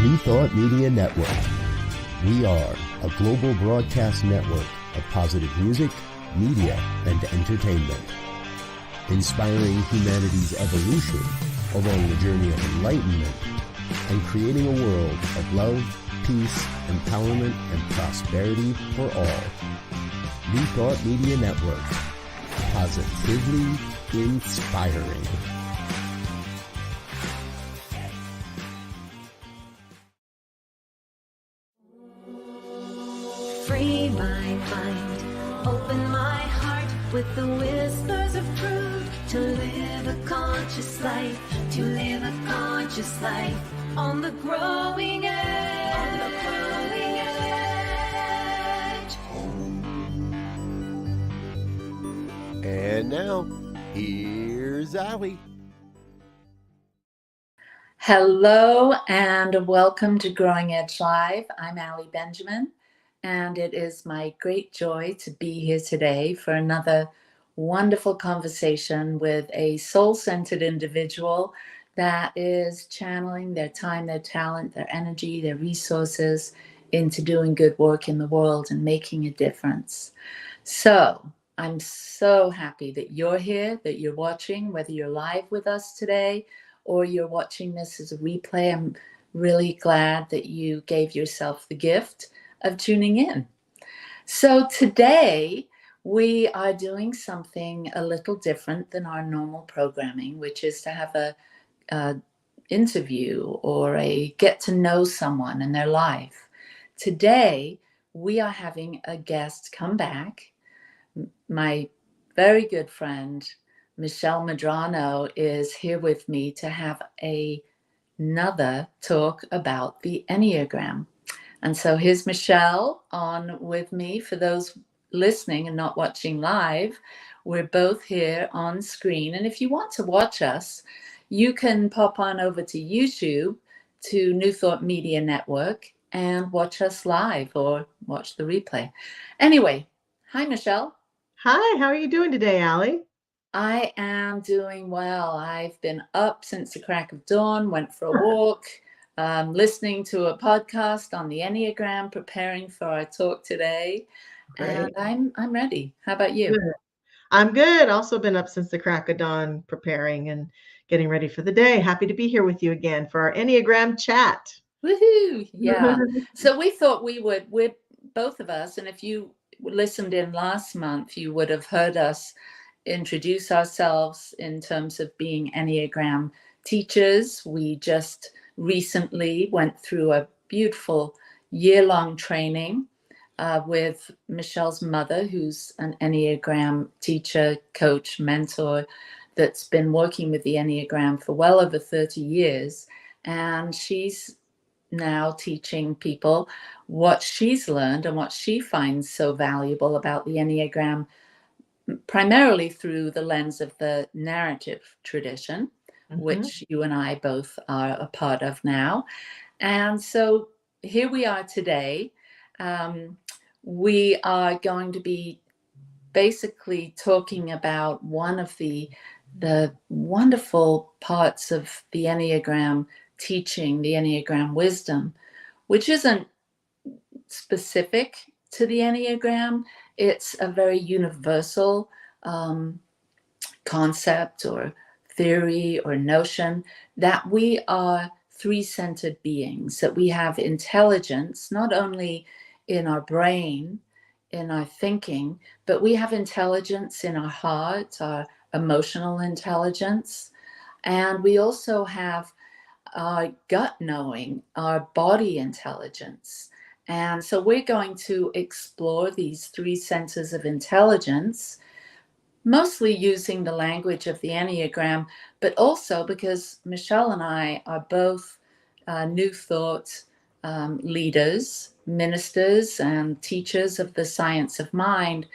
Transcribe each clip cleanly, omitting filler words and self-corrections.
New Thought Media Network. We are a global broadcast network of positive music, media, and entertainment, inspiring humanity's evolution along the journey of enlightenment and creating a world of love, peace, empowerment, and prosperity for all. New Thought Media Network. Positively inspiring. Free my mind, open my heart with the whispers of truth, to live a conscious life, to live a conscious life on the growing edge, on the growing edge. And now, here's Allie. Hello and welcome to Growing Edge Live. I'm Allie Benjamin, and it is my great joy to be here today for another wonderful conversation with a soul-centered individual that is channeling their time, their talent, their energy, their resources into doing good work in the world and making a difference. So I'm so happy that you're here, that you're watching, whether you're live with us today or you're watching this as a replay. I'm really glad that you gave yourself the gift of tuning in. So today we are doing something a little different than our normal programming, which is to have a interview or a get to know someone in their life. Today we are having a guest come back. My very good friend Michelle Medrano is here with me to have another talk about the Enneagram. And so here's Michelle on with me. For those listening and not watching live, we're both here on screen. And if you want to watch us, you can pop on over to YouTube to New Thought Media Network and watch us live or watch the replay. Anyway, hi, Michelle. Hi, how are you doing today, Allie? I am doing well. I've been up since the crack of dawn, went for a walk, listening to a podcast on the Enneagram, preparing for our talk today. Great. And I'm ready. How about you? Good. I'm good. Also been up since the crack of dawn, preparing and getting ready for the day. Happy to be here with you again for our Enneagram chat. Woohoo! Yeah. So we thought we're both of us, and if you listened in last month, you would have heard us introduce ourselves in terms of being Enneagram teachers. We just recently went through a beautiful year-long training with Michelle's mother, who's an Enneagram teacher, coach, mentor, that's been working with the Enneagram for well over 30 years. And she's now teaching people what she's learned and what she finds so valuable about the Enneagram, primarily through the lens of the narrative tradition, which you and I both are a part of now. And so here we are today. We are going to be basically talking about one of the wonderful parts of the Enneagram teaching, the Enneagram wisdom, which isn't specific to the Enneagram. It's a very universal concept or theory or notion that we are three-centered beings, that we have intelligence, not only in our brain, in our thinking, but we have intelligence in our heart, our emotional intelligence, and we also have our gut knowing, our body intelligence. And so we're going to explore these three centers of intelligence, mostly using the language of the Enneagram, but also because Michelle and I are both New Thought leaders, ministers, and teachers of the science of mind.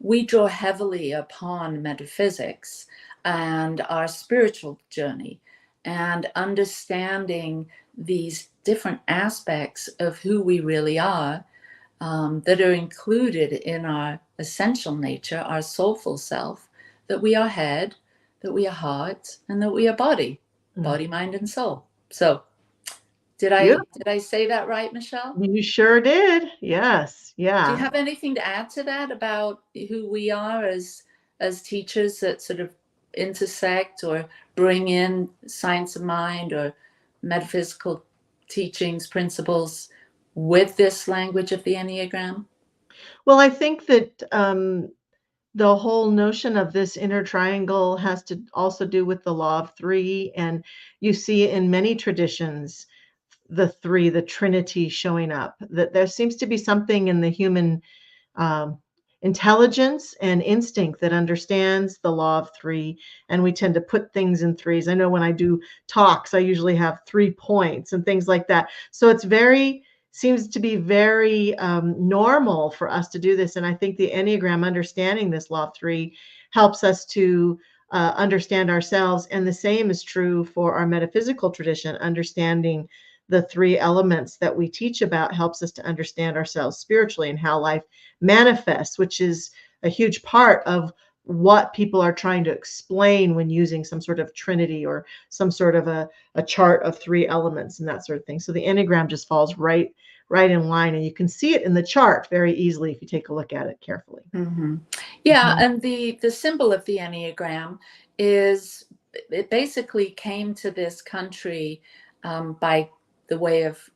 We draw heavily upon metaphysics and our spiritual journey and understanding these different aspects of who we really are that are included in our essential nature, our soulful self, that we are head, that we are heart, and that we are body, mind, and soul. So Did I say that right, Michelle? You sure did. Yes. Do you Yeah. have anything to add to that about who we are as teachers that sort of intersect or bring in science of mind or metaphysical teachings, principles with this language of the Enneagram? Well, I think that the whole notion of this inner triangle has to also do with the law of three. And you see in many traditions the three, the Trinity showing up, that there seems to be something in the human um, intelligence and instinct that understands the law of three. And we tend to put things in threes. I know when I do talks, I usually have 3 points and things like that. So it's seems to be very normal for us to do this. And I think the Enneagram, understanding this law of three, helps us to understand ourselves. And the same is true for our metaphysical tradition. Understanding the three elements that we teach about helps us to understand ourselves spiritually and how life manifests, which is a huge part of what people are trying to explain when using some sort of trinity or some sort of a chart of three elements and that sort of thing. So the Enneagram just falls right in line, and you can see it in the chart very easily if you take a look at it carefully. Mm-hmm. Yeah, Mhm. and the symbol of the Enneagram is, it basically came to this country by the way of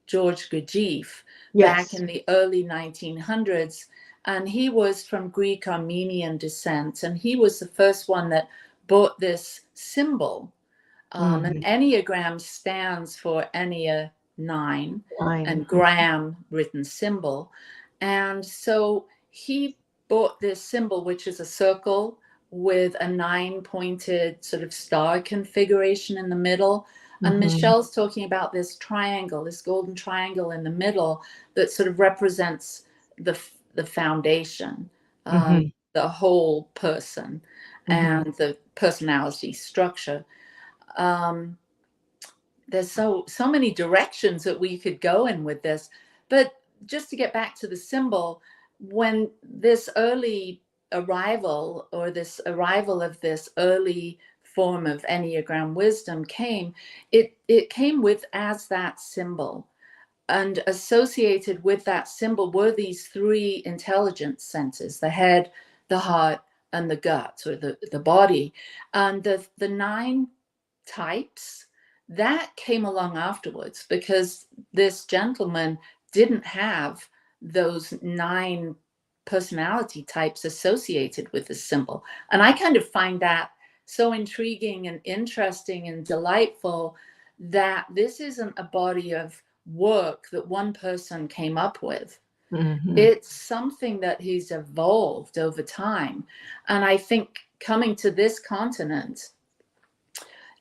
George Gurdjieff back Yes. in the early 1900s, and he was from Greek Armenian descent, and he was the first one that brought this symbol. An Mhm. Enneagram stands for Ennea 9 Line. and gram written symbol. And so he bought this symbol, which is a circle with a 9-pointed sort of star configuration in the middle. And Mhm. Michelle's talking about this triangle, this golden triangle in the middle that sort of represents the foundation, Mhm. the whole person, Mhm. and the personality structure. Um, there's so many directions that we could go in with this, but just to get back to the symbol, when this early arrival or this arrival of this early form of Enneagram wisdom came, it came with as that symbol, and associated with that symbol were these three intelligence centers: the head, the heart, and the gut, or the body. And the 9 types that came along afterwards, because this gentleman didn't have those 9 personality types associated with the symbol. And I kind of find that so intriguing and interesting and delightful, that this isn't a body of work that one person came up with. Mhm. It's something that he's evolved over time. And I think coming to this continent,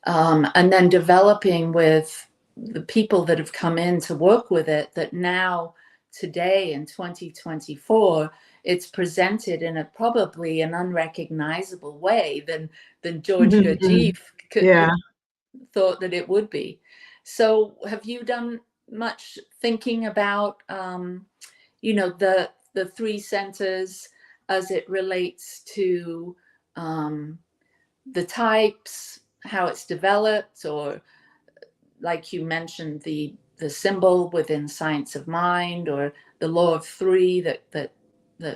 and then developing with the people that have come in to work with it, that now today in 2024 it's presented in a probably an unrecognizable way than George Mhm. Gurdjieff could, Yeah. thought that it would be. So have you done much thinking about the 3 centers as it relates to um, the types, how it's developed, or like you mentioned, the symbol within science of mind, or the law of three that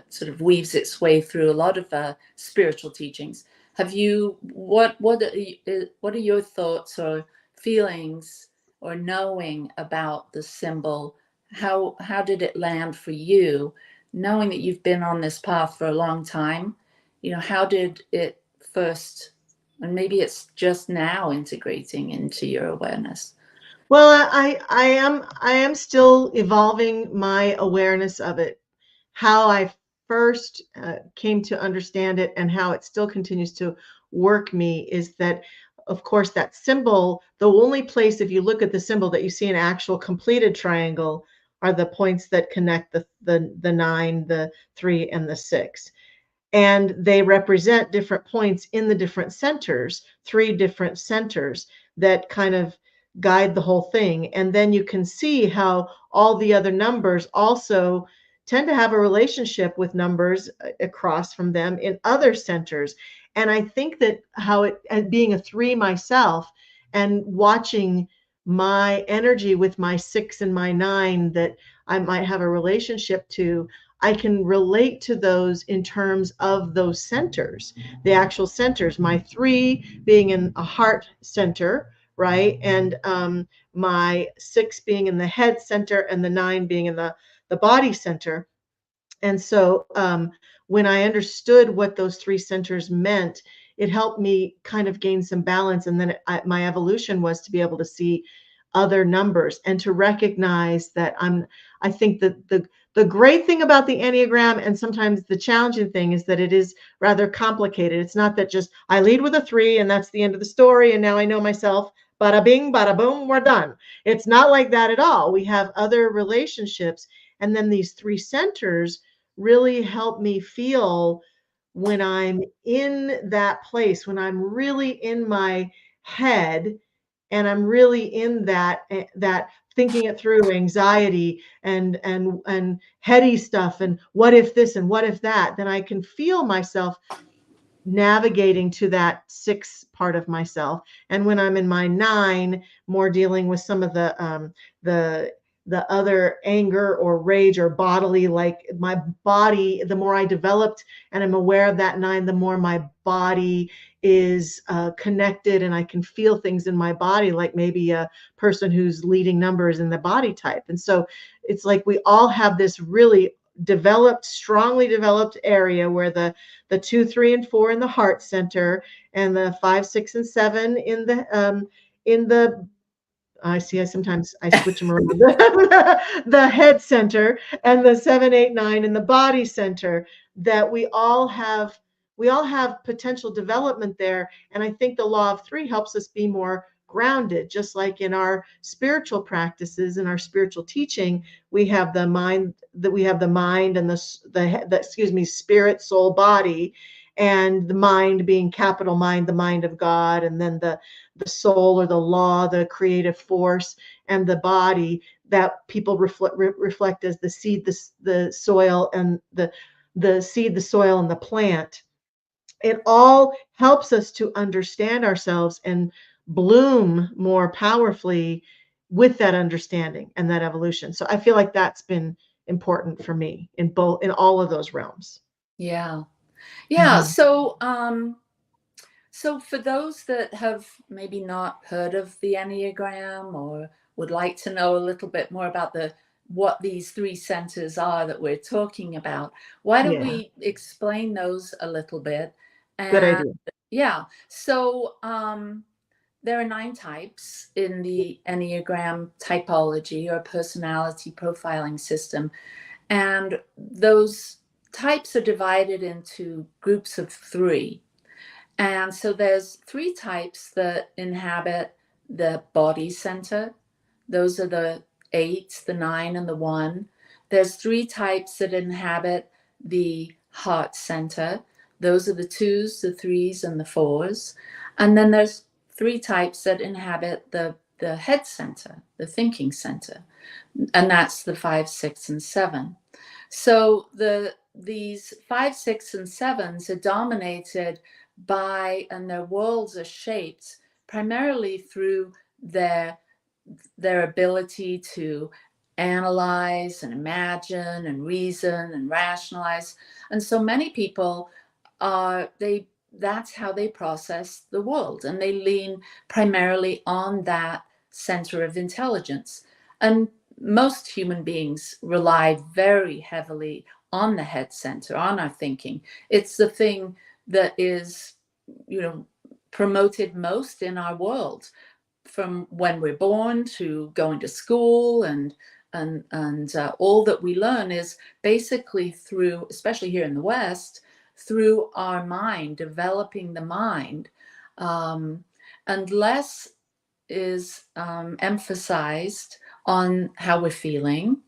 sort of weaves its way through a lot of spiritual teachings? Have you what are your thoughts or feelings or knowing about the symbol? How did it land for you, knowing that you've been on this path for a long time? How did it first, and maybe it's just now integrating into your awareness? Well, I am still evolving my awareness of it. How I first came to understand it and how it still continues to work me is that, of course, that symbol, the only place, if you look at the symbol, that you see an actual completed triangle are the points that connect the 9, the 3, and the 6. And they represent different points in the different centers, 3 different centers that kind of guide the whole thing. And then you can see how all the other numbers also tend to have a relationship with numbers across from them in other centers. And I think that how it, being a 3 myself and watching my energy with my 6 and my 9 that I might have a relationship to, I can relate to those in terms of those centers, the actual centers. My 3 being in a heart center, right? And my 6 being in the head center and the 9 being in the body center. And so when I understood what those 3 centers meant, it helped me kind of gain some balance. And then my evolution was to be able to see other numbers and to recognize that I think that the great thing about the Enneagram, and sometimes the challenging thing, is that it is rather complicated. It's not that just I lead with a 3 and that's the end of the story and now I know myself, bada bing, bada boom, we're done. It's not like that at all. We have other relationships. And then these 3 centers really help me feel when I'm in that place, when I'm really in my head and I'm really in that thinking it through, anxiety and heady stuff and what if this and what if that, then I can feel myself navigating to that 6 part of myself. And when I'm in my 9, more dealing with some of the other anger or rage or bodily, like my body, the more I developed and I'm aware of that 9, the more my body is connected and I can feel things in my body, like maybe a person who's leading numbers in the body type. And so it's like we all have this really developed, strongly developed area where the 2, 3, and 4 in the heart center, and the 5, 6, and 7 in the I see. I sometimes I switch them around. The head center, and the 7, 8, 9 in the body center. That we all have potential development there, and I think the law of 3 helps us be more grounded. Just like in our spiritual practices and our spiritual teaching, we have the mind and the spirit, soul, body, and the mind being capital mind, the mind of God, and then the soul or the law, the creative force, and the body that people reflect as the seed, the soil, and the seed, the soil, and the plant. It all helps us to understand ourselves and bloom more powerfully with that understanding and that evolution. So I feel like that's been important for me in all of those realms. Yeah. Yeah. Mhm. So for those that have maybe not heard of the Enneagram or would like to know a little bit more about what these 3 centers are that we're talking about, why don't Yeah, we explain those a little bit? good And idea. yeah, so there are 9 types in the Enneagram typology or personality profiling system. And those types are divided into groups of 3. And so there's 3 types that inhabit the body center. Those are the 8, the 9, and the 1. There's 3 types that inhabit the heart center. Those are the 2s, the 3s, and the 4s. And then there's 3 types that inhabit the head center, the thinking center. And that's the 5, 6, and 7. So these 5, 6, and 7s are dominated by, and their worlds are shaped primarily through their ability to analyze and imagine and reason and rationalize. And so many people that's how they process the world, and they lean primarily on that center of intelligence. And most human beings rely very heavily on the head center, on our thinking. It's the thing that is, promoted most in our world, from when we're born to going to school, and all that we learn is basically through, especially here in the West, through our mind, developing the mind, and less is emphasized on how we're feeling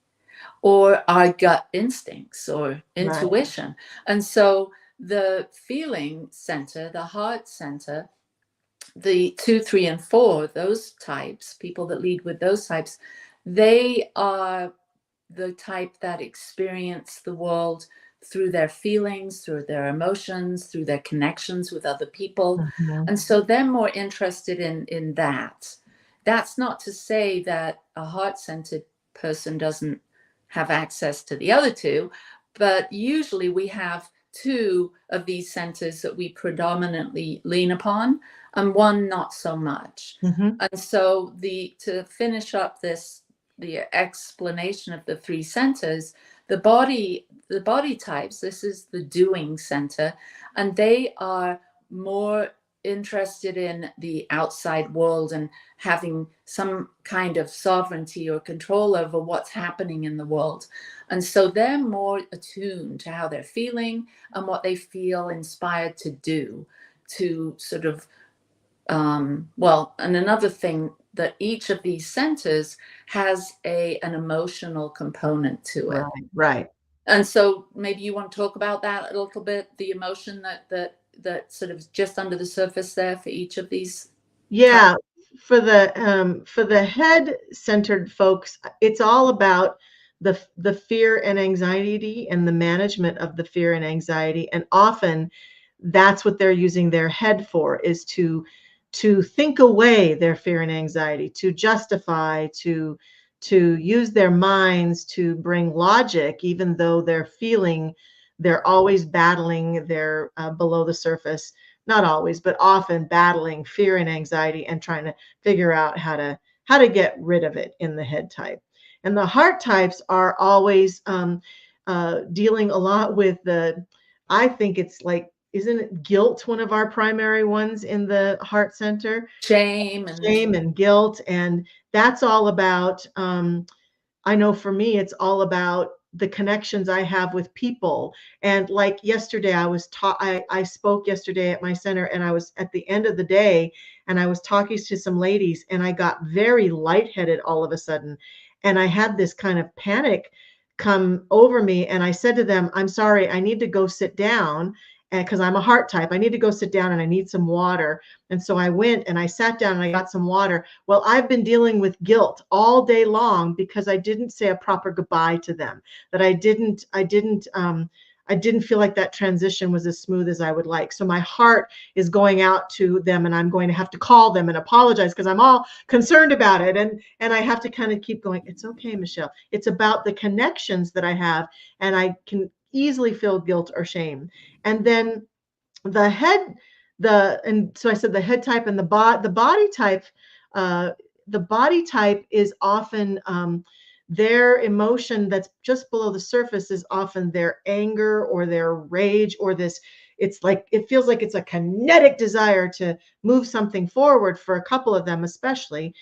or our gut instincts or Right. intuition. And so the feeling center, the heart center, the 2, 3, and 4, those types, people that lead with those types, they are the type that experience the world through their feelings, through their emotions, through their connections with other people. Mhm. And so they're more interested in that. that's not to say that a heart-centered person doesn't have access to the other two, but usually we have two of these centers that we predominantly lean upon and one not so much. Mm-hmm. And so to finish up the explanation of the three centers, the body types, this is the doing center, and they are more interested in the outside world and having some kind of sovereignty or control over what's happening in the world. And so they're more attuned to how they're feeling and what they feel inspired to do to sort of, well, and another thing that each of these centers has an emotional component to it. Right. And so maybe you want to talk about that a little bit, the emotion that sort of just under the surface there for each of these. Yeah, for the head-centered folks, it's all about the fear and anxiety and the management of the fear and anxiety. And often that's what they're using their head for, is to think away their fear and anxiety, to justify, to use their minds to bring logic, even though they're always battling their below the surface, not always, but often battling fear and anxiety and trying to figure out how to get rid of it in the head type. And the heart types are always dealing a lot with I think it's like, isn't it guilt one of our primary ones in the heart center? Shame and guilt. And that's all about, I know for me, it's all about the connections I have with people. And like yesterday, I spoke yesterday at my center, and I was at the end of the day, and I was talking to some ladies, and I got very lightheaded all of a sudden. And I had this kind of panic come over me. And I said to them, I'm sorry, I need to go sit down. And because I'm a heart type, I need to go sit down and I need some water. And so I went and I sat down and I got some water. Well, I've been dealing with guilt all day long because I didn't say a proper goodbye to them, that I didn't feel like that transition was as smooth as I would like. So my heart is going out to them, and I'm going to have to call them and apologize because I'm all concerned about it. And I have to kind of keep going. It's okay, Michelle. It's about the connections that I have, and I can easily feel guilt or shame. And then and so I said the head type and the body type. The body type is often their emotion that's just below the surface is often their anger or their rage, or it's like, it feels like it's a kinetic desire to move something forward for a couple of them, especially.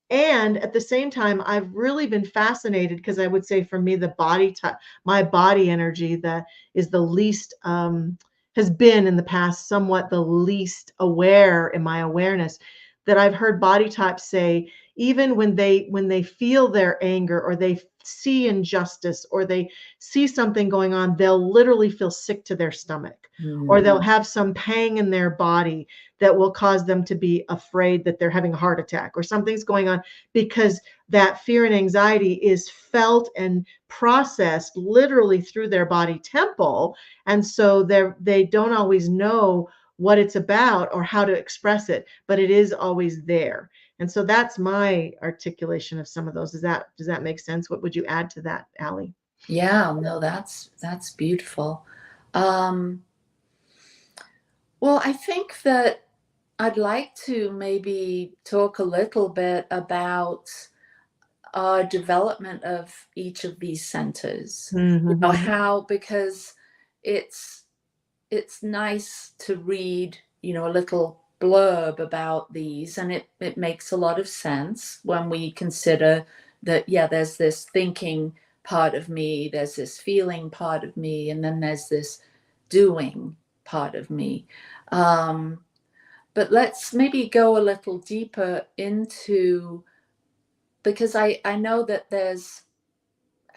And at the same time, I've really been fascinated because I would say for me, the body type, my body energy that is the least, has been in the past somewhat the least aware in my awareness, that I've heard body types say, even when they feel their anger, or they see injustice, or they see something going on, they'll literally feel sick to their stomach, or they'll have some pang in their body that will cause them to be afraid that they're having a heart attack or something's going on, because that fear and anxiety is felt and processed literally through their body temple. And so they don't always know what it's about or how to express it, but it is always there. And so that's my articulation of some of those. Does that make sense? What would you add to that, Allie? Yeah, no, that's beautiful. Well, I think that I'd like to maybe talk a little bit about our development of each of these centers. Mm-hmm. You know, how, because it's nice to read, you know, a little blurb about these, and it makes a lot of sense when we consider that, yeah, there's this thinking part of me, there's this feeling part of me, and then there's this doing part of me. But let's maybe go a little deeper into, because I know that there's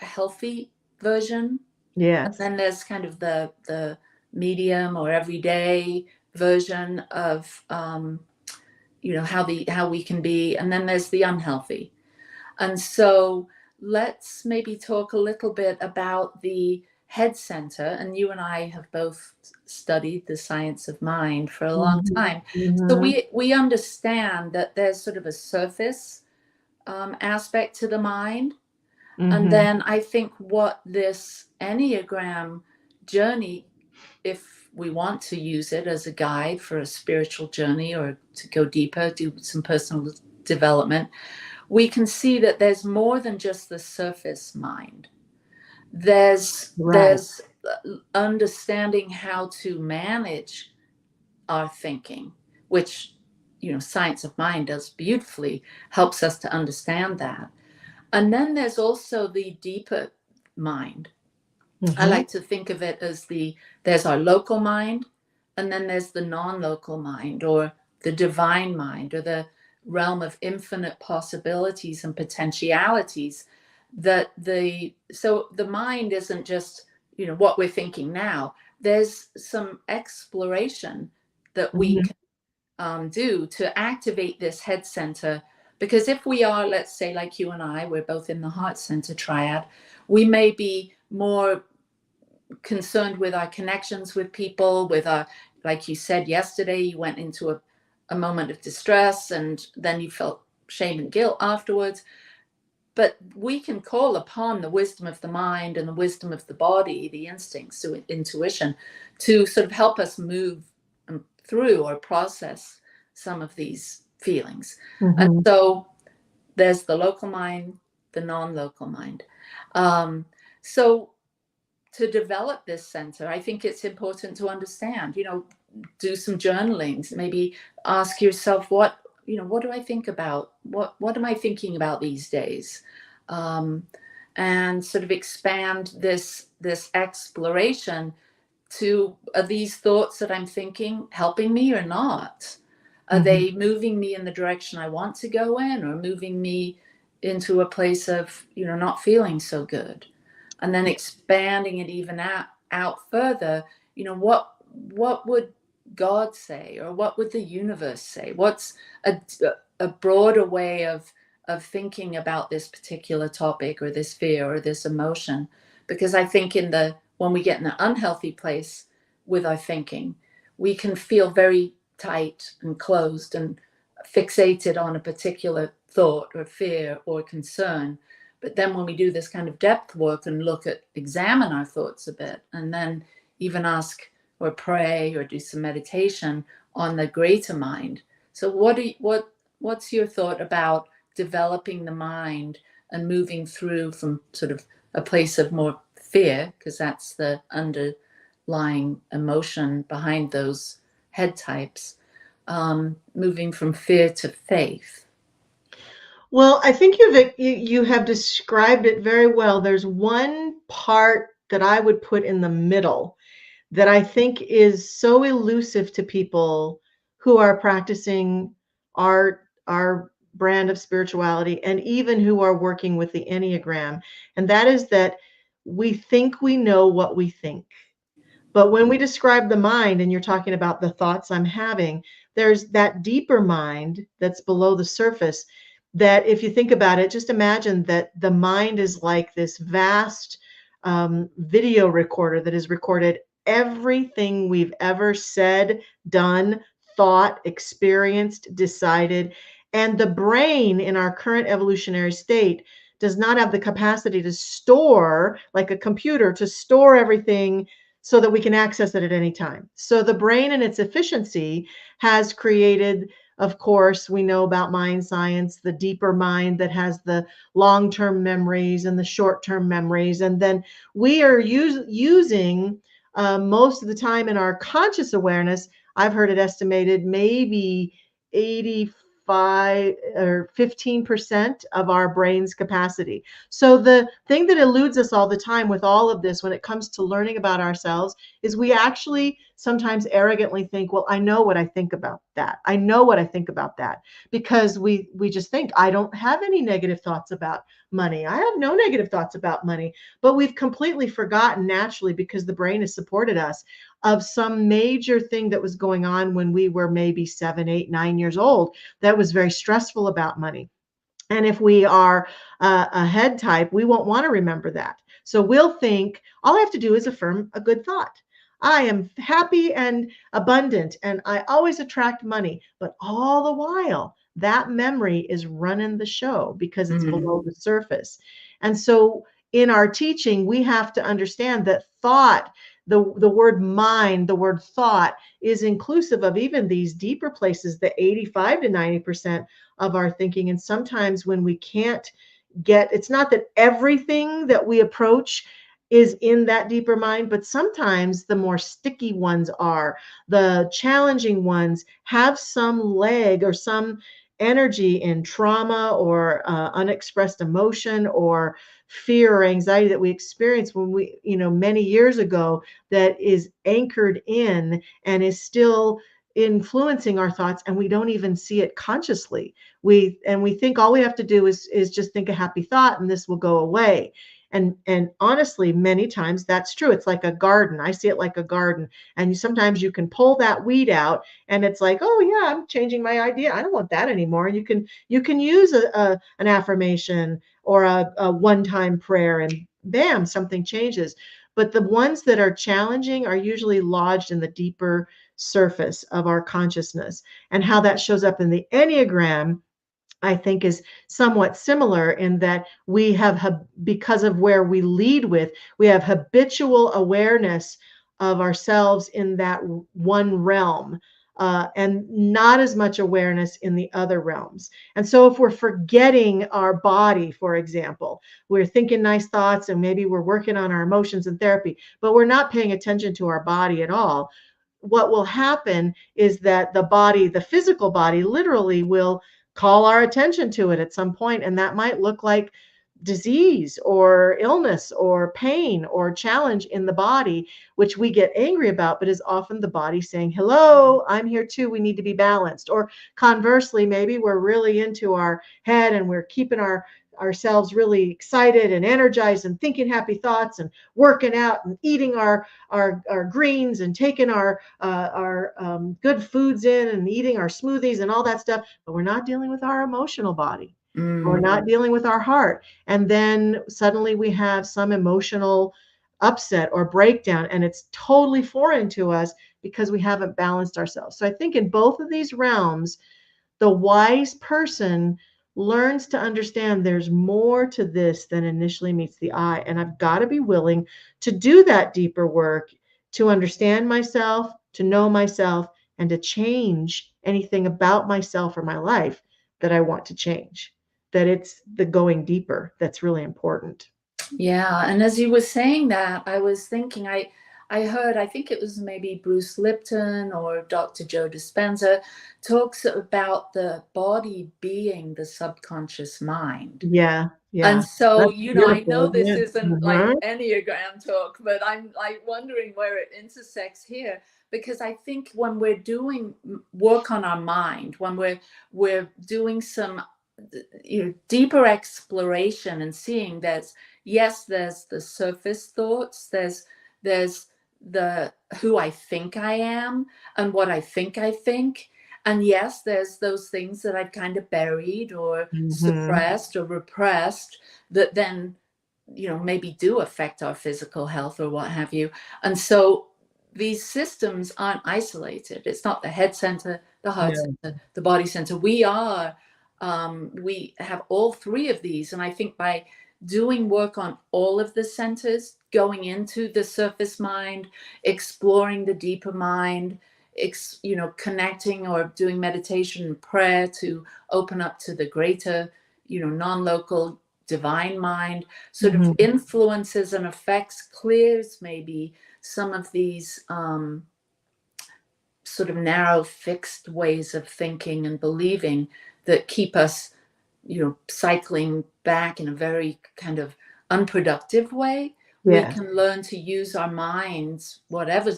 a healthy version. Yes. And then there's kind of the medium or everyday version of, you know, how we can be. And then there's the unhealthy. And so let's maybe talk a little bit about the head center, and you and I have both studied the science of mind for a long Mhm. time. So Mhm. we understand that there's sort of a surface aspect to the mind. And Mhm. then I think what this Enneagram journey, if we want to use it as a guide for a spiritual journey or to go deeper, do some personal development, we can see that there's more than just the surface mind. Right. There's understanding how to manage our thinking, which science of mind does beautifully, helps us to understand that. And then there's also the deeper mind. I Mhm. like to think of it as there's our local mind, and then there's the non-local mind, or the divine mind, or the realm of infinite possibilities and potentialities. So the mind isn't just what we're thinking now. There's some exploration that we Mhm. can do to activate this head center. Because if we are, let's say, like you and I, we're both in the heart center triad, we may be more concerned with our connections with people, with our, like you said yesterday, you went into a moment of distress and then you felt shame and guilt afterwards. But we can call upon the wisdom of the mind and the wisdom of the body, the instincts, so intuition, to sort of help us move through or process some of these feelings. And Mhm. so there's the local mind, the non-local mind. So to develop this center, I think it's important to understand, do some journaling, maybe ask yourself, what do I think about? What am I thinking about these days? Um, and sort of expand this exploration to, are these thoughts that I'm thinking helping me or not? Are Mhm. they moving me in the direction I want to go in, or moving me into a place of, not feeling so good? And then expanding it even out further, what would God say, or what would the universe say? What's a broader way of thinking about this particular topic, or this fear, or this emotion? Because I think when we get in an unhealthy place with our thinking, we can feel very tight and closed and fixated on a particular thought or fear or concern. But then when we do this kind of depth work and examine our thoughts a bit, and then even ask or pray or do some meditation on the greater mind. So what's your thought about developing the mind and moving through from sort of a place of more fear, because that's the underlying emotion behind those head types, moving from fear to faith? Well, I think you have described it very well. There's one part that I would put in the middle that I think is so elusive to people who are practicing our brand of spirituality, and even who are working with the Enneagram. And that is that we think we know what we think. But when we describe the mind, and you're talking about the thoughts I'm having, there's that deeper mind that's below the surface. That, if you think about it, just imagine that the mind is like this vast video recorder that has recorded everything we've ever said, done, thought, experienced, decided. And the brain in our current evolutionary state does not have the capacity to store, like a computer, to store everything so that we can access it at any time. So the brain and its efficiency has created, of course, we know about mind science, the deeper mind that has the long-term memories and the short-term memories. And then we are using most of the time in our conscious awareness, I've heard it estimated maybe 85 or 15% of our brain's capacity. So the thing that eludes us all the time with all of this when it comes to learning about ourselves is we actually sometimes arrogantly think, well, I know what I think about that. I know what I think about that, because we just think, I don't have any negative thoughts about money. I have no negative thoughts about money. But we've completely forgotten, naturally, because the brain has supported us, of some major thing that was going on when we were maybe 7, 8, 9 years old that was very stressful about money. And if we are a head type, we won't want to remember that. So we'll think, all I have to do is affirm a good thought. I am happy and abundant, and I always attract money. But all the while, that memory is running the show because it's below the surface. And so in our teaching, we have to understand that thought, the word mind, the word thought, is inclusive of even these deeper places, the 85 to 90% of our thinking. And sometimes when we can't get, it's not that everything that we approach is in that deeper mind, but sometimes the more sticky ones are, the challenging ones have some leg or some energy in trauma or unexpressed emotion or fear or anxiety that we experienced when we, many years ago, that is anchored in and is still influencing our thoughts, and we don't even see it consciously. We think all we have to do is just think a happy thought and this will go away. And honestly, many times that's true. It's like a garden. I see it like a garden. And sometimes you can pull that weed out and it's like, oh yeah, I'm changing my idea. I don't want that anymore. You can use an affirmation or a one-time prayer and bam, something changes. But the ones that are challenging are usually lodged in the deeper surface of our consciousness. And how that shows up in the Enneagram, I think, is somewhat similar in that we have, because of where we lead with, we have habitual awareness of ourselves in that one realm, and not as much awareness in the other realms. And so if we're forgetting our body, for example, we're thinking nice thoughts and maybe we're working on our emotions in therapy, but we're not paying attention to our body at all, what will happen is that the body, the physical body, literally will call our attention to it at some point, and that might look like disease or illness or pain or challenge in the body, which we get angry about, but is often the body saying, hello, I'm here too, we need to be balanced. Or conversely, maybe we're really into our head and we're keeping ourselves really excited and energized and thinking happy thoughts and working out and eating our greens and taking our good foods in and eating our smoothies and all that stuff, but we're not dealing with our emotional body. We're not dealing with our heart. And then suddenly we have some emotional upset or breakdown, and it's totally foreign to us because we haven't balanced ourselves. So I think in both of these realms, the wise person learns to understand there's more to this than initially meets the eye. And I've got to be willing to do that deeper work to understand myself, to know myself, and to change anything about myself or my life that I want to change. That it's the going deeper that's really important. Yeah, and as you were saying that, I was thinking, I heard, I think it was maybe Bruce Lipton or Dr. Joe Dispenza talks about the body being the subconscious mind. Yeah, And yeah. so, That's I know beautiful, this isn't it? isn't like Enneagram talk, but I'm like wondering where it intersects here, because I think when we're doing work on our mind, when we're doing some deeper exploration and seeing there's the surface thoughts, there's the who I think I am and what I think, and yes, there's those things that I've kind of buried or suppressed or repressed that then maybe do affect our physical health or what have you. And so these systems aren't isolated. It's not the head center, the heart center, the body center. We have all three of these. And I think by doing work on all of the centers, going into the surface mind, exploring the deeper mind, connecting or doing meditation and prayer to open up to the greater, non-local divine mind, sort of influences and affects, clears maybe some of these sort of narrow, fixed ways of thinking and believing that keep us, cycling back in a very kind of unproductive way. We can learn to use our minds, whatever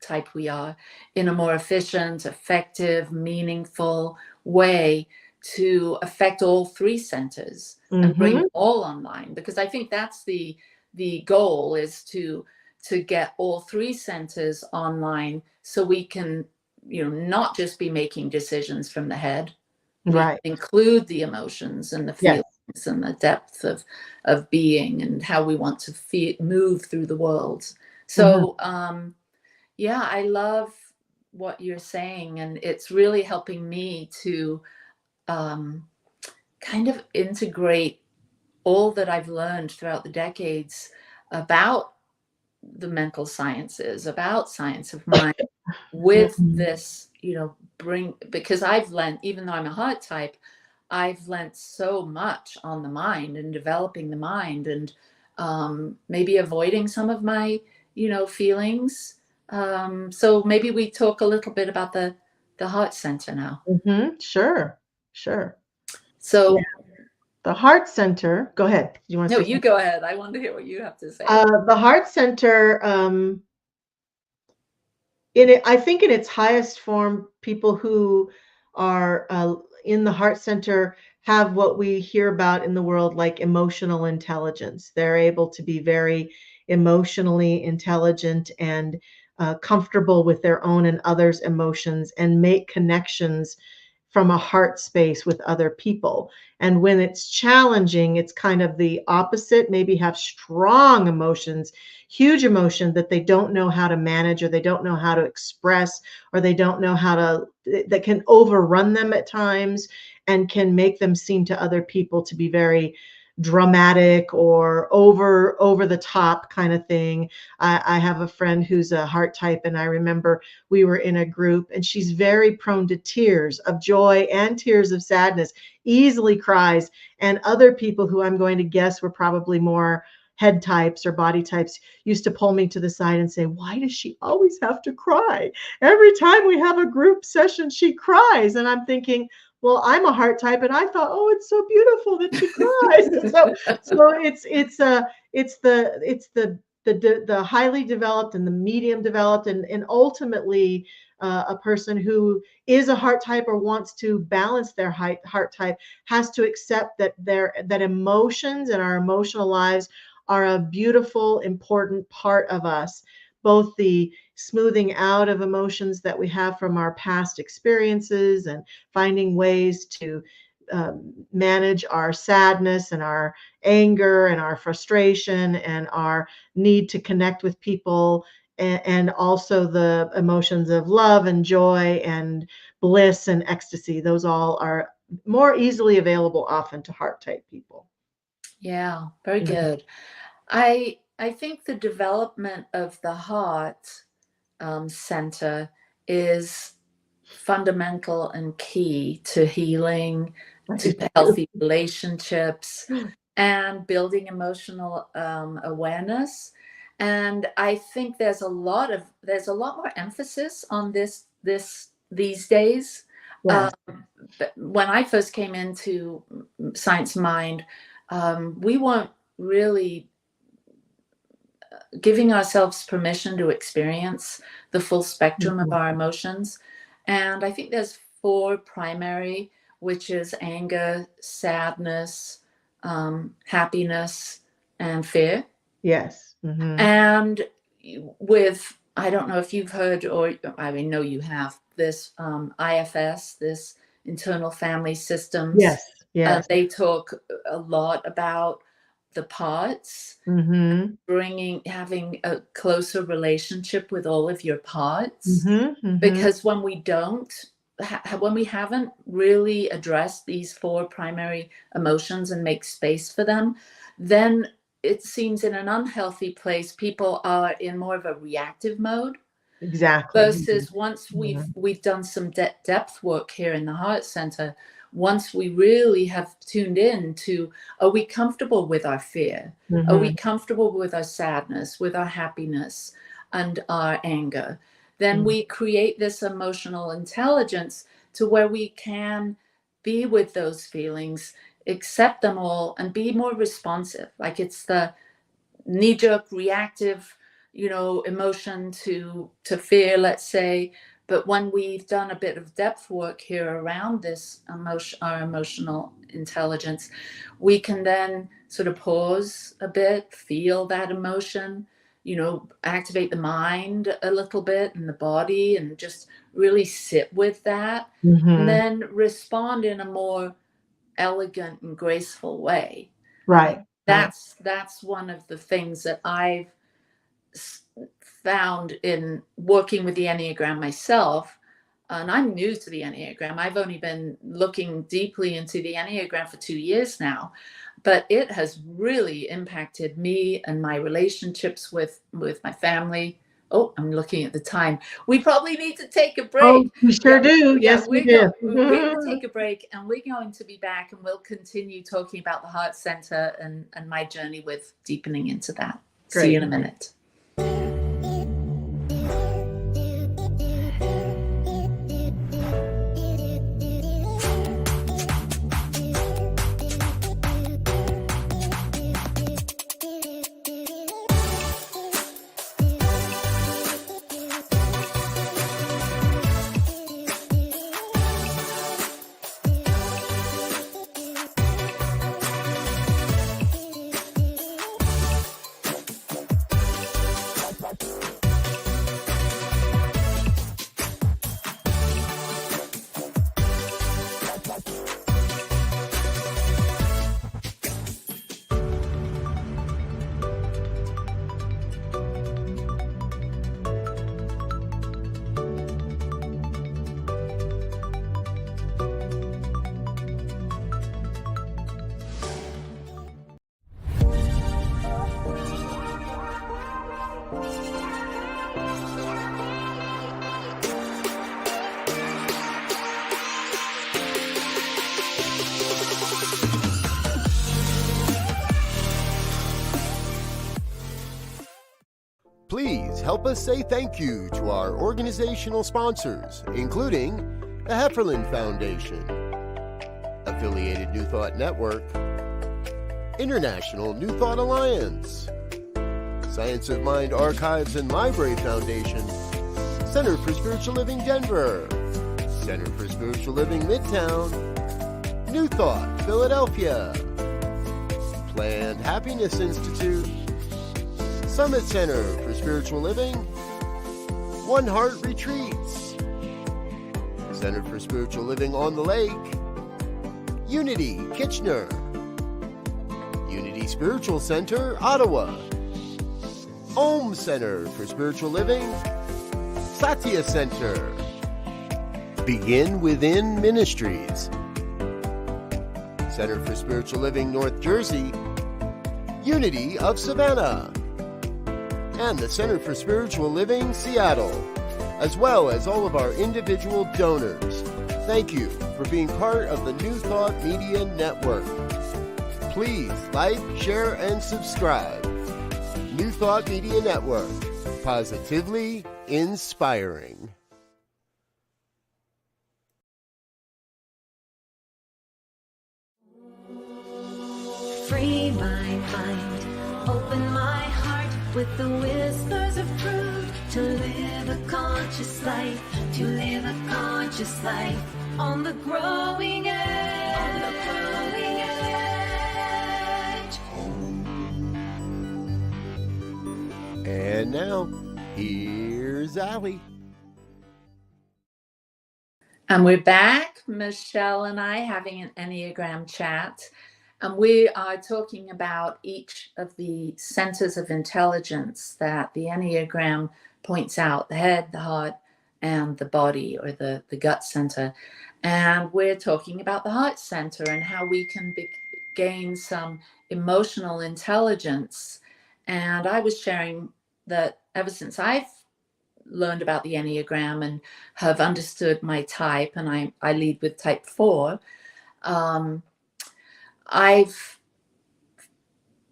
type we are, in a more efficient, effective, meaningful way to affect all three centers and bring it all online. Because I think that's the goal, is to get all three centers online so we can, not just be making decisions from the head, we Right. include the emotions and the Yes. feelings and the depth of being and how we want to move through the world. Mhm. So yeah, I love what you're saying, and it's really helping me to kind of integrate all that I've learned throughout the decades about the mental sciences, about science of mind, with Mhm. this, because I've learned, even though I'm a heart type, I've learned so much on the mind and developing the mind, and maybe avoiding some of my, feelings. So maybe we talk a little bit about the heart center now. Mhm. Sure. Sure. Yeah. So The heart center. Go ahead. You want to no, say you something? go ahead. I want to hear what you have to say. The heart center, I think in its highest form, people who are in the heart center have what we hear about in the world like emotional intelligence. They're able to be very emotionally intelligent and comfortable with their own and others' emotions and make connections from a heart space with other people. And when it's challenging, it's kind of the opposite, maybe have strong emotions, huge emotion that they don't know how to manage or they don't know how to express or they don't know how to, that can overrun them at times and can make them seem to other people to be very dramatic or over the top kind of thing. I have a friend who's a heart type, and I remember we were in a group and she's very prone to tears of joy and tears of sadness, easily cries. And other people who I'm going to guess were probably more head types or body types used to pull me to the side and say, why does she always have to cry? Every time we have a group session, she cries. And I'm thinking, well, I'm a heart type, and I thought, oh, it's so beautiful that she cries. So it's the highly developed and the medium developed, and ultimately a person who is a heart type or wants to balance their heart type has to accept that emotions and our emotional lives are a beautiful, important part of us, both the smoothing out of emotions that we have from our past experiences and finding ways to manage our sadness and our anger and our frustration and our need to connect with people, and also the emotions of love and joy and bliss and ecstasy. Those all are more easily available often to heart type people. Yeah, very Mhm. good. I think the development of the heart center is fundamental and key to healing, I to do too. healthy relationships, and building emotional awareness. And I think there's a lot more emphasis on this these days. Um, Yes. but when I first came into Science Mind, we weren't really giving ourselves permission to experience the full spectrum of Mhm. our emotions. And I think there's four primary, which is anger, sadness, happiness, and fear. Yes. Mhm. And with, I don't know if you've heard, or I mean, know you have, this IFS, this internal family systems. Yes. Yes. They talk a lot about the parts, Mhm. having a closer relationship with all of your parts, Mhm. Mhm. because when we don't when we haven't really addressed these four primary emotions and make space for them, then it seems in an unhealthy place people are in more of a reactive mode, Exactly. Mhm. versus once Mhm. we've done some depth work here in the heart center. Once we really have tuned in to, are we comfortable with our fear, are we Mhm. comfortable with our sadness, with our happiness and our anger, then Mhm. we create this emotional intelligence to where we can be with those feelings, accept them all, and be more responsive. Like, it's the knee-jerk reactive, emotion to fear, let's say. But when we've done a bit of depth work here around this emotion, our emotional intelligence, we can then sort of pause a bit, feel that emotion, activate the mind a little bit and the body, and just really sit with that, and then respond in a more elegant and graceful way. Right. That's one of the things that I've found in working with the Enneagram myself. And I'm new to the Enneagram. I've only been looking deeply into the Enneagram for 2 years now, but it has really impacted me and my relationships with my family. Oh, I'm looking at the time. We probably need to take a break. Oh, we sure do. Yeah, Yes, we do. we're going to take a break, and we're going to be back, and we'll continue talking about the heart center and my journey with deepening into that. Great. See you in a minute. Please help us say thank you to our organizational sponsors, including the Hefferland Foundation, Affiliated New Thought Network, International New Thought Alliance, Science of Mind Archives and Library Foundation, Center for Spiritual Living Denver, Center for Spiritual Living Midtown, New Thought Philadelphia, Planned Happiness Institute, Summit Center for Spiritual Living, One Heart Retreats, Center for Spiritual Living on the Lake, Unity Kitchener, Unity Spiritual Center Ottawa, Om Center for Spiritual Living, Satya Center, Begin Within Ministries, Center for Spiritual Living North Jersey, Unity of Savannah, and the Center for Spiritual Living Seattle, as well as all of our individual donors. Thank you for being part of the New Thought Media Network. Please like, share, and subscribe. New Thought Media Network, positively inspiring. Free my mind, open my heart with the whispers of truth, to live a conscious life, to live a conscious life on the growing edge, on the growing edge. And now, here's Allie. And we're back, Michelle and I, having an Enneagram chat. And we are talking about each of the centers of intelligence that the Enneagram points out: the head, the heart, and the body, or the gut center. And we're talking about the heart center and how we can gain some emotional intelligence. And I was sharing that ever since I've learned about the Enneagram and have understood my type, and I lead with type 4, I've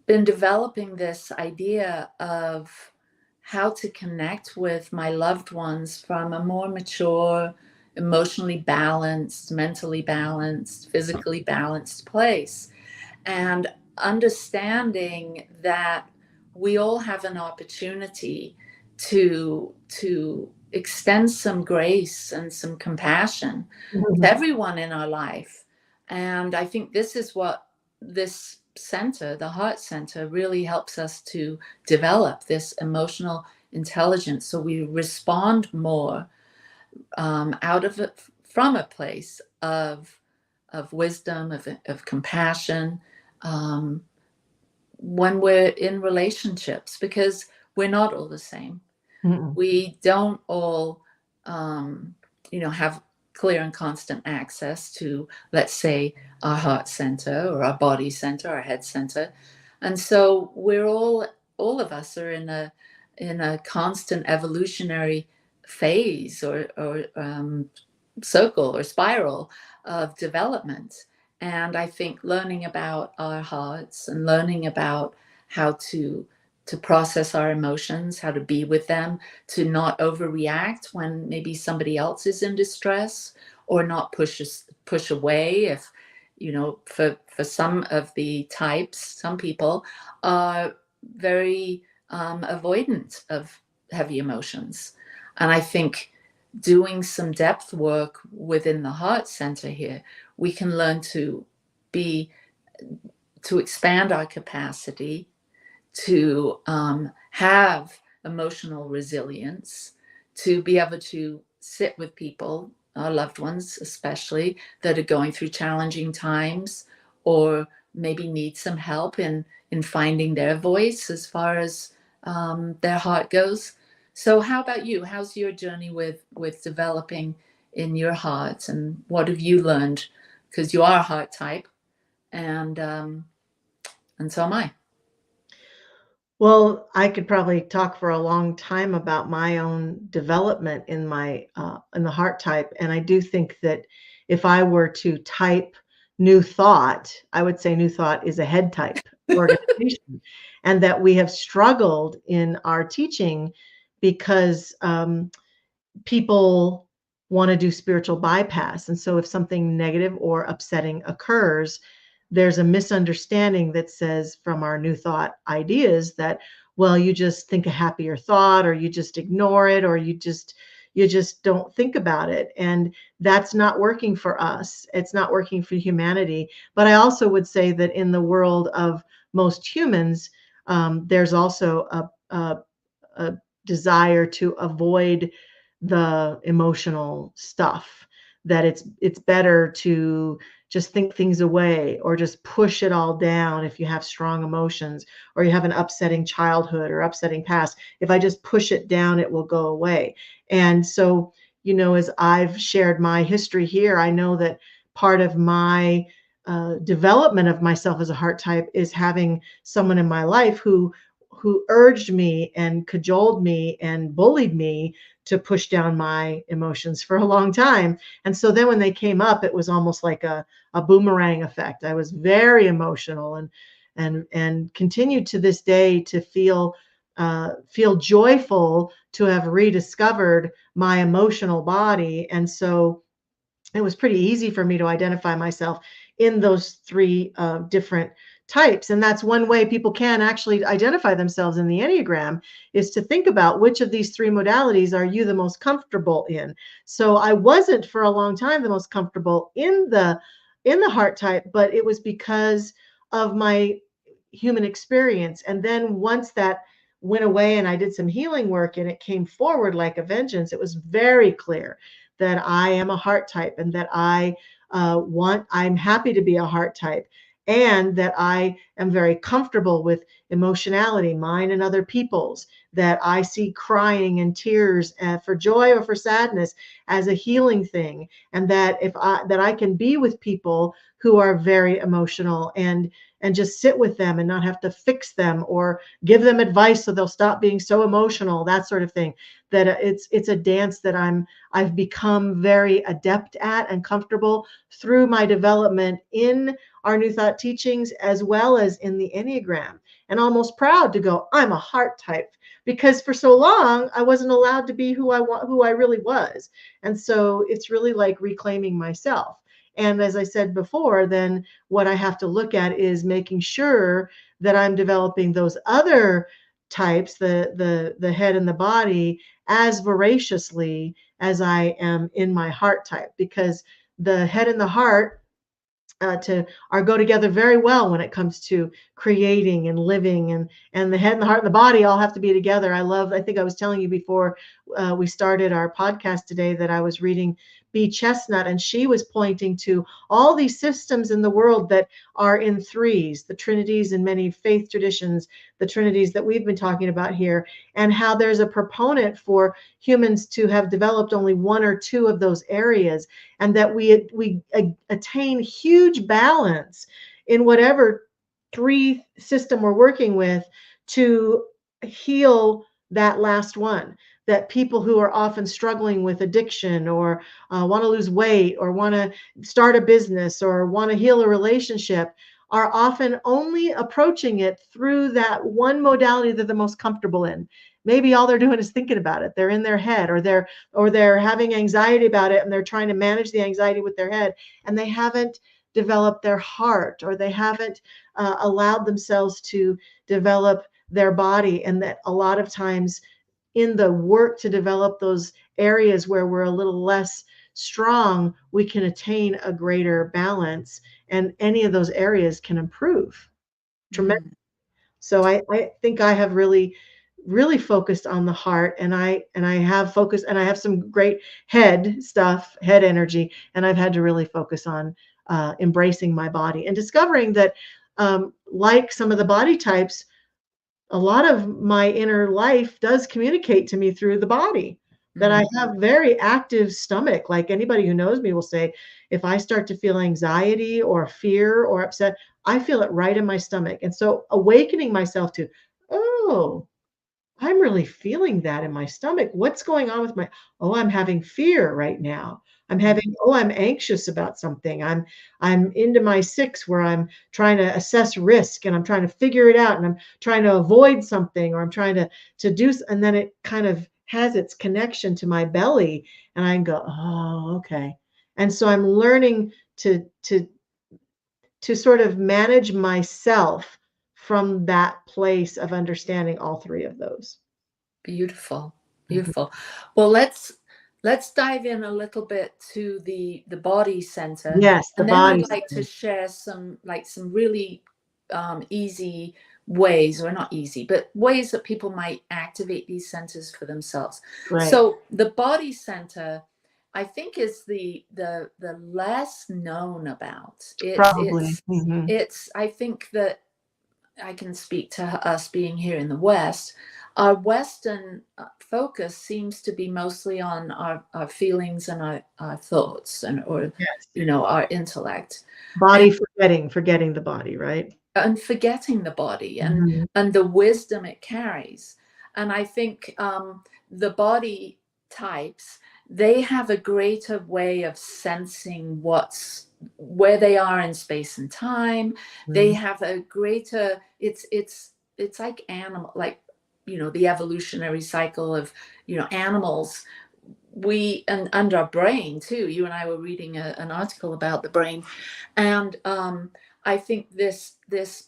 been developing this idea of how to connect with my loved ones from a more mature, emotionally balanced, mentally balanced, physically balanced place. And understanding that we all have an opportunity to extend some grace and some compassion to everyone in our life. And I think this is what this center, the heart center, really helps us to develop, this emotional intelligence, so we respond more out of it from a place of wisdom, of compassion, um, when we're in relationships, because we're not all the same. Mm-mm. We don't all, have clear and constant access to, let's say, our heart center or our body center, our head center. And so we're all of us are in a constant evolutionary phase or circle or spiral of development. And I think learning about our hearts and learning about how to process our emotions, how to be with them, to not overreact when maybe somebody else is in distress, or not push away if, for some of the types, some people are very avoidant of heavy emotions. And I think doing some depth work within the heart center here, we can learn be to expand our capacity to have emotional resilience, to be able to sit with people, our loved ones especially, that are going through challenging times, or maybe need some help in finding their voice as far as their heart goes. So how about you? How's your journey with developing in your heart, and what have you learned? Because you are a heart type, and so am I. Well, I could probably talk for a long time about my own development in my in the heart type, and I do think that if I were to type new thought, I would say new thought is a head type organization, and that we have struggled in our teaching because people want to do spiritual bypass, and so if something negative or upsetting occurs, there's a misunderstanding that says from our new thought ideas that, well, you just think a happier thought, or you just ignore it, or you just don't think about it. And that's not working for us. It's not working for humanity. But I also would say that in the world of most humans, there's also a desire to avoid the emotional stuff, that it's better to just think things away, or just push it all down if you have strong emotions, or you have an upsetting childhood or upsetting past. If I just push it down, it will go away. And so, as I've shared my history here, I know that part of my development of myself as a heart type is having someone in my life who urged me and cajoled me and bullied me to push down my emotions for a long time. And so then when they came up, it was almost like a boomerang effect. I was very emotional, and continued to this day to feel joyful to have rediscovered my emotional body. And so it was pretty easy for me to identify myself in those three different types. And that's one way people can actually identify themselves in the Enneagram, is to think about which of these three modalities are you the most comfortable in. So I wasn't for a long time the most comfortable in the heart type, but it was because of my human experience. And then once that went away and I did some healing work and it came forward like a vengeance, it was very clear that I am a heart type, and that I'm happy to be a heart type, and that I am very comfortable with emotionality, mine and other people's, that I see crying and tears for joy or for sadness as a healing thing, and that I can be with people who are very emotional and just sit with them and not have to fix them or give them advice so they'll stop being so emotional, that sort of thing. That it's a dance that I've become very adept at and comfortable through my development in our New Thought teachings, as well as in the Enneagram. And almost proud to go, I'm a heart type, because for so long I wasn't allowed to be who I really was. And so it's really like reclaiming myself. And as I said before, then what I have to look at is making sure that I'm developing those other types, the head and the body, as voraciously as I am in my heart type, because the head and the heart go together very well when it comes to creating and living, and the head and the heart and the body all have to be together. I think I was telling you before we started our podcast today that I was reading B. Chestnut, and she was pointing to all these systems in the world that are in threes, the trinities in many faith traditions, the trinities that we've been talking about here, and how there's a proponent for humans to have developed only one or two of those areas, and that we attain huge balance in whatever three system we're working with to heal that last one. That people who are often struggling with addiction, or want to lose weight, or want to start a business, or want to heal a relationship, are often only approaching it through that one modality they're the most comfortable in. Maybe all they're doing is thinking about it. They're in their head, or they're having anxiety about it, and they're trying to manage the anxiety with their head, and they haven't developed their heart, or they haven't allowed themselves to develop their body. And that a lot of times in the work to develop those areas where we're a little less strong, we can attain a greater balance, and any of those areas can improve tremendously. So I think I have really focused on the heart, and I have focused, and I have some great head energy, and I've had to really focus on embracing my body and discovering that, like some of the body types, a lot of my inner life does communicate to me through the body. That I have very active stomach. Like anybody who knows me will say, if I start to feel anxiety or fear or upset, I feel it right in my stomach. And so awakening myself to, oh, I'm really feeling that in my stomach. What's going on with I'm having fear right now. I'm anxious about something. I'm into my six where I'm trying to assess risk, and I'm trying to figure it out, and I'm trying to avoid something, or I'm trying to do, and then it kind of has its connection to my belly, and I can go, oh, okay. And so I'm learning to sort of manage myself from that place of understanding all three of those. Beautiful, Mhm. beautiful. Well, let's dive in a little bit to the body center, Yes, the and then body I'd like to center. share some really easy ways, or not easy, but ways that people might activate these centers for themselves. Right. So the body center, I think, is the less known about. Probably. Mhm. It's I think that I can speak to us being here in the West. Our Western focus seems to be mostly on our feelings and our thoughts, or Yes. our intellect, Body forgetting the body, right? and forgetting the body, Mhm. and the wisdom it carries. And I think the body types, they have a greater way of sensing where they are in space and time. They Mhm. have a greater, it's like the evolutionary cycle of animals. And our brain too. You and I were reading an article about the brain, and I think this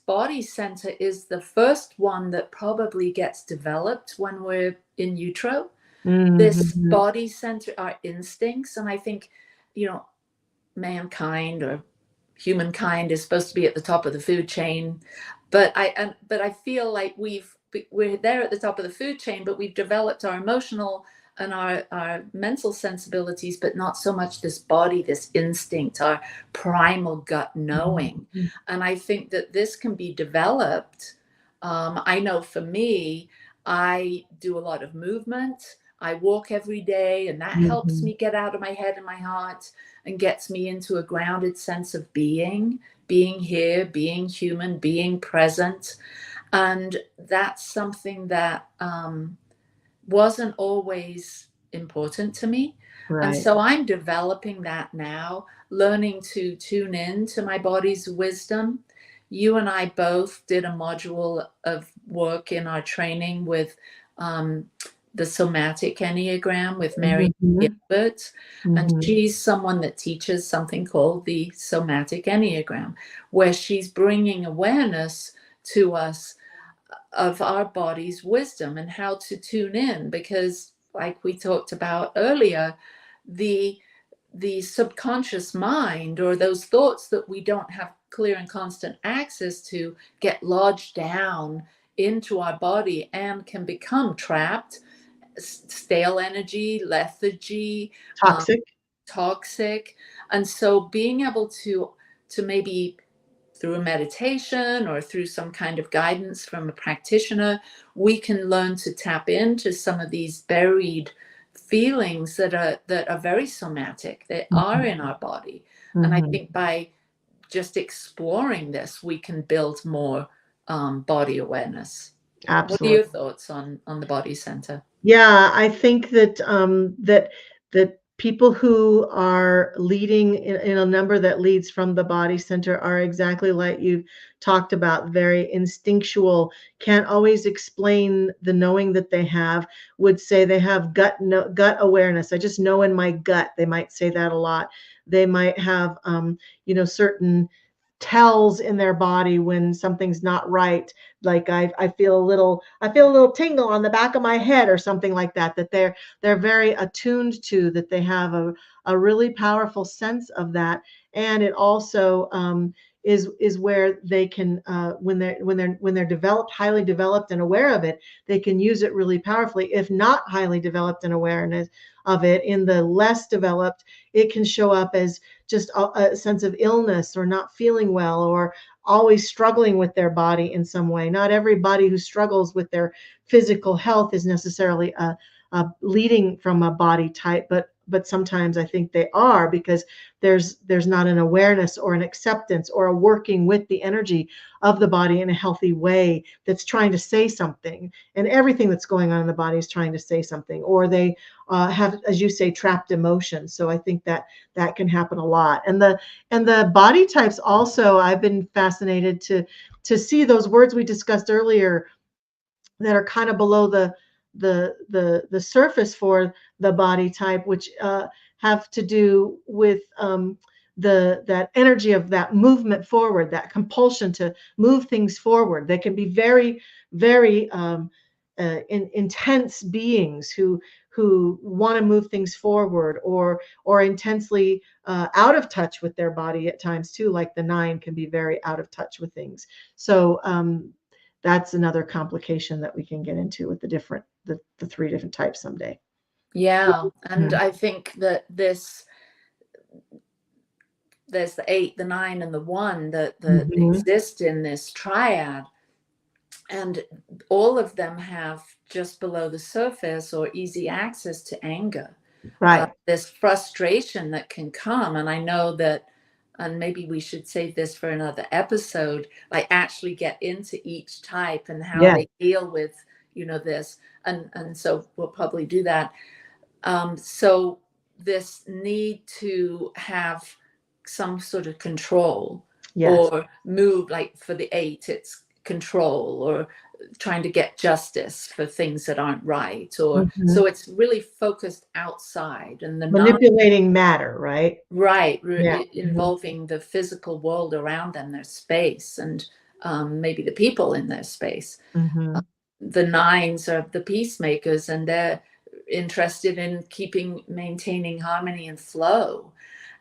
body center is the first one that probably gets developed when we're in utero. This Mhm. body center, our instincts, and I think mankind, or humankind, is supposed to be at the top of the food chain, but I feel like we're there at the top of the food chain, but we've developed our emotional and our mental sensibilities, but not so much this body, this instinct, our primal gut knowing. Mhm. And I think that this can be developed. I know for me, I do a lot of movement. I walk every day, and that helps Mhm. me get out of my head and my heart, and gets me into a grounded sense of being here, being human, being present. And that's something that wasn't always important to me. And Right. so I'm developing that now, learning to tune in to my body's wisdom. You and I both did a module of work in our training with the somatic Enneagram with Mary Mhm. Gilbert. And Mhm. she's someone that teaches something called the somatic Enneagram, where she's bringing awareness to us of our body's wisdom and how to tune in, because like we talked about earlier, the the subconscious mind, or those thoughts that we don't have clear and constant access to, get lodged down into our body and can become trapped, stale energy, lethargy, Toxic. toxic. And so being able to maybe through a meditation or through some kind of guidance from a practitioner, we can learn to tap into some of these buried feelings that are very somatic, that are in our body. And I think by just exploring this, we can build more body awareness. What are Absolutely. your thoughts on the body center? Yeah, I think that that people who are leading in a number that leads from the body center are exactly like you've talked about, very instinctual, can't always explain the knowing that they have, would say they have gut awareness. I just know in my gut. They might say that a lot. They might have certain tells in their body when something's not right. Like I feel a little tingle on the back of my head or something like that, that they're very attuned to, that they have a really powerful sense of that. And it also is where they can when they're developed, highly developed and aware of it, they can use it really powerfully. If not highly developed and awareness of it, in the less developed, it can show up as just a sense of illness or not feeling well or always struggling with their body in some way. Not everybody who struggles with their physical health is necessarily leading from a body type, but sometimes I think they are, because there's not an awareness or an acceptance or a working with the energy of the body in a healthy way that's trying to say something. And everything that's going on in the body is trying to say something, or they have, as you say, trapped emotions. So I think that can happen a lot. And the body types also, I've been fascinated to see those words we discussed earlier that are kind of below the surface for the body type, which have to do with that energy of that movement forward, that compulsion to move things forward. They can be very, very intense beings who want to move things forward, or intensely out of touch with their body at times too. Like the 9 can be very out of touch with things. So that's another complication that we can get into with the 3 different types someday. Yeah, and I think that there's the 8, the 9, and the 1 that exist in this triad, and all of them have just below the surface or easy access to anger. Right. This frustration that can come, and I know that, and maybe we should save this for another episode, like actually get into each type and how they deal with this, and so we'll probably do that. So this need to have some sort of control, or move, like for the 8, it's control or trying to get justice for things that aren't right, or so it's really focused outside, and the manipulating matter, right? Right, involving the physical world around them, their space, and maybe the people in their space. The 9s are the peacemakers, and they're interested in maintaining harmony and flow.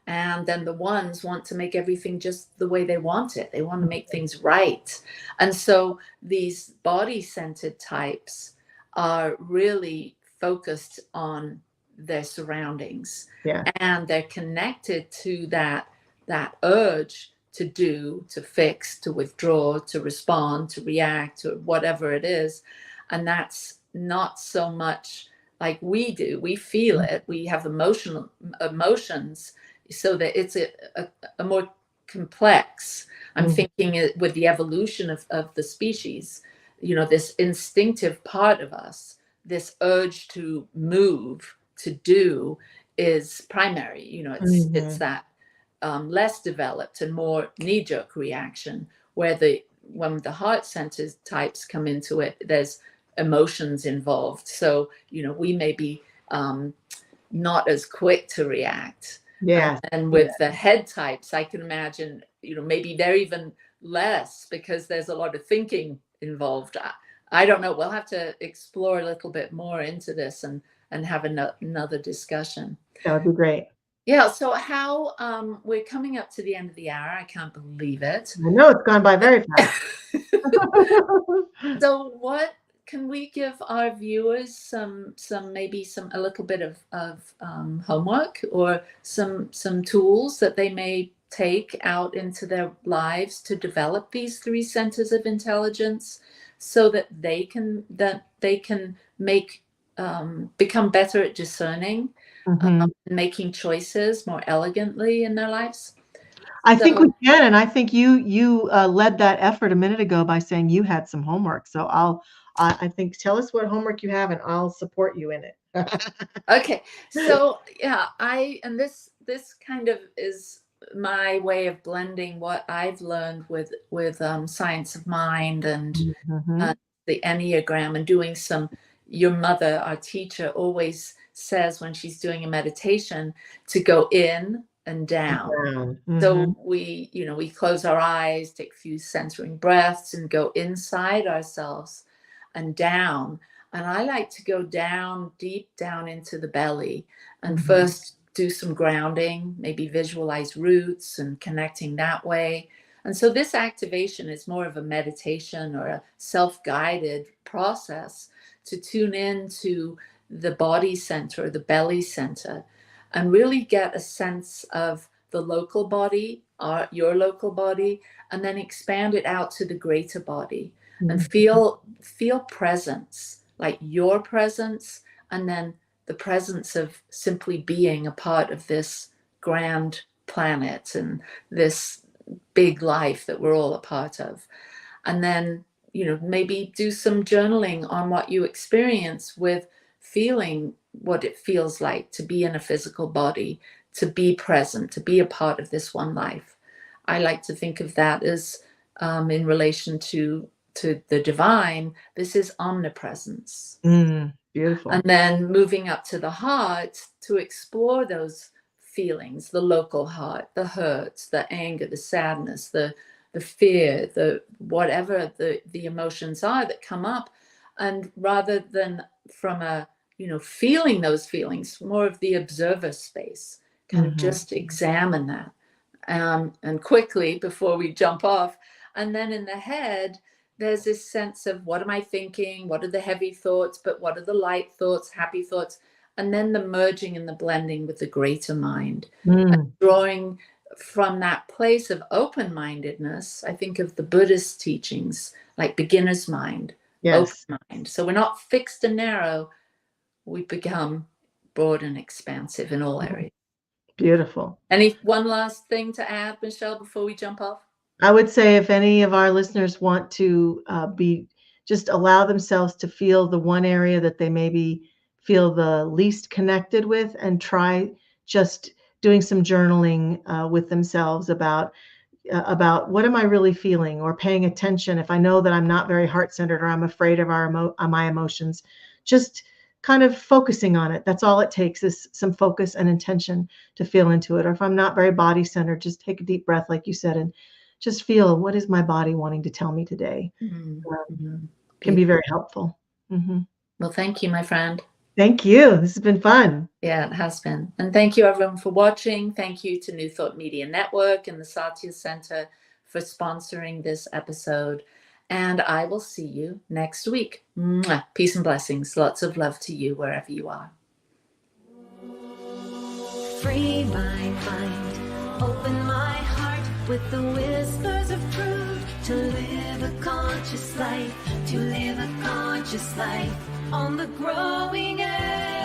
And then the 1s want to make everything just the way they want it. They want to make things right. And so these body-centered types are really focused on their surroundings. And they're connected to that urge to do, to fix, to withdraw, to respond, to react, to whatever it is. And that's not so much like we do. We feel it. We have emotions, so that it's a more complex. I'm thinking it, with the evolution of the species, this instinctive part of us, this urge to move, to do, is primary. It's that less developed and more knee-jerk reaction, where when the heart center types come into it, there's emotions involved. So we may be not as quick to react. And with the head types, I can imagine maybe they're even less, because there's a lot of thinking involved. I don't know. We'll have to explore a little bit more into this and have another discussion. That would be great. Yeah. So how we're coming up to the end of the hour. I can't believe it. I know it's gone by very fast. So what can we give our viewers maybe a little bit of homework or some tools that they may take out into their lives to develop these three centers of intelligence so that they can make become better at discerning, making choices more elegantly in their lives? I think So we can, and I think you led that effort a minute ago by saying you had some homework. So I think tell us what homework you have, and I'll support you in it. okay, so yeah, and this kind of is my way of blending what I've learned with science of mind and Mhm. the Enneagram and doing some. Your mother, our teacher, always says when she's doing a meditation to go in and down. Down. Mhm. So we close our eyes, take a few centering breaths, and go inside ourselves and down. And I like to go down, deep down into the belly, and Mhm. first do some grounding, maybe visualize roots and connecting that way. And so this activation is more of a meditation or a self-guided process to tune into the body center, the belly center, and really get a sense of the local body, your local body, and then expand it out to the greater body and Mhm. feel presence, like your presence, and then the presence of simply being a part of this grand planet and this big life that we're all a part of. And then maybe do some journaling on what you experience with feeling what it feels like to be in a physical body, to be present, to be a part of this one life. I like to think of that as in relation to the divine. This is omnipresence. Beautiful. And then moving up to the heart to explore those feelings, the local heart, the hurts, the anger, the sadness, the fear, the whatever the emotions are that come up. And rather than from a feeling those feelings, more of the observer space, kind of Mhm. just examine that, and quickly before we jump off. And then in the head, there's this sense of what am I thinking? What are the heavy thoughts? But what are the light thoughts, happy thoughts? And then the merging and the blending with the greater mind. And Mm. drawing from that place of open-mindedness, I think of the Buddhist teachings like beginner's mind, open Yes. mind. So we're not fixed and narrow, we become broad and expansive in all areas. Beautiful. Any one last thing to add, Michelle, before we jump off? I would say if any of our listeners want to just allow themselves to feel the one area that they maybe feel the least connected with, and try just doing some journaling with themselves about what am I really feeling, or paying attention if I know that I'm not very heart centered or I'm afraid of my emotions, just kind of focusing on it. That's all it takes is some focus and intention to feel into it. Or if I'm not very body centered, just take a deep breath, like you said, and just feel, what is my body wanting to tell me today? Mm-hmm. Can be very helpful. Mm-hmm. Well, thank you, my friend. Thank you. This has been fun. Yeah, it has been. And thank you, everyone, for watching. Thank you to New Thought Media Network and the Satya Center for sponsoring this episode. And I will see you next week. Mwah. Peace and blessings. Lots of love to you wherever you are. Free my mind, open my heart with the whispers of truth. To live a conscious life, to live a conscious life on the growing edge.